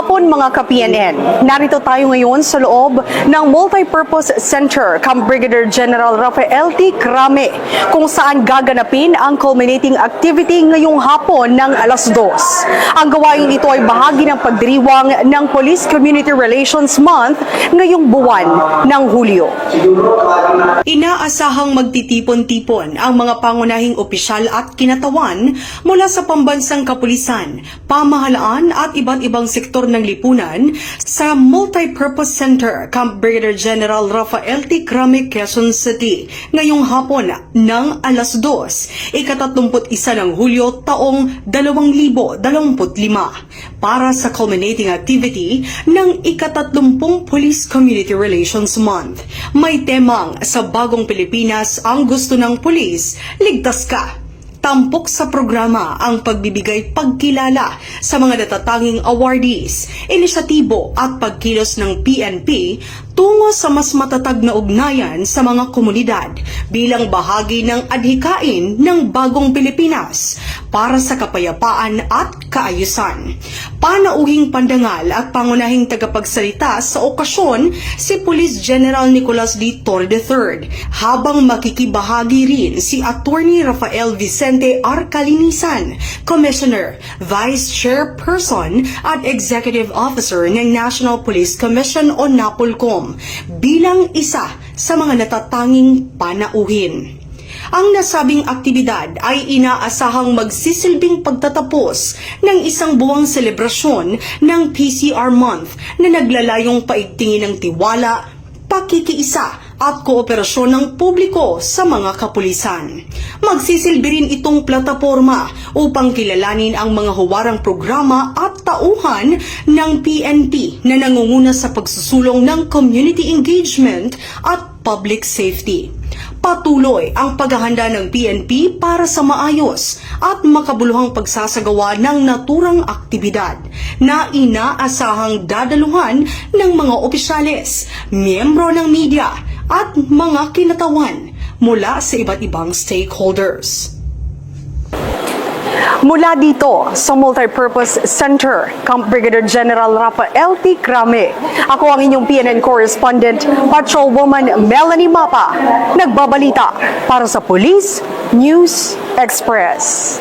hapon mga ka-PNN. Narito tayo ngayon sa loob ng Multipurpose Center, Camp Brigadier General Rafael T. Crame, kung saan gaganapin ang culminating activity ngayong hapon ng alas 2. Ang gawain ito ay bahagi ng pagdiriwang ng Police Community Relations Month ngayong buwan ng Hulyo. Inaasahang magtitipon-tipon ang mga pangunahing opisyal at kinatawan mula sa pambansang kapulisan, pamahalaan at iba't ibang sektor ng lipunan sa Multipurpose Center, Camp Brigadier General Rafael T. Crame, Quezon City ngayong hapon ng alas 2, ika-31 ng Hulyo taong 2025 para sa culminating activity ng ika-30 Police Community Relations Month. May temang sa bagong Pilipinas ang gusto ng pulis, ligtas ka. Tampok sa programa ang pagbibigay pagkilala sa mga natatanging awardees, inisyatibo at pagkilos ng PNP tungo sa mas matatag na ugnayan sa mga komunidad bilang bahagi ng adhikain ng bagong Pilipinas para sa kapayapaan at kaayusan. Panauhing pandangal at pangunahing tagapagsalita sa okasyon si Police General Nicolas D. Torre III, habang makikibahagi rin si Attorney Rafael Vicente R. Calinisan, Commissioner, Vice Chairperson at Executive Officer ng National Police Commission o NAPOLCOM, bilang isa sa mga natatanging panauhin. Ang nasabing aktibidad ay inaasahang magsisilbing pagtatapos ng isang buwang selebrasyon ng PCR Month na naglalayong paigtingin ng tiwala, pakikiisa at kooperasyon ng publiko sa mga kapulisan. Magsisilbi rin itong plataporma upang kilalanin ang mga huwarang programa at tauhan ng PNP na nangunguna sa pagsusulong ng community engagement at public safety. Patuloy ang paghahanda ng PNP para sa maayos at makabuluhang pagsasagawa ng naturang aktibidad na inaasahang dadaluhan ng mga opisyales, miyembro ng media at mga kinatawan mula sa iba't ibang stakeholders. Mula dito sa Multipurpose Center, Camp Brigadier General Rafael T. Crame, ako ang inyong PNN correspondent, Patrolwoman Melanie Mapa, nagbabalita para sa Police News Express.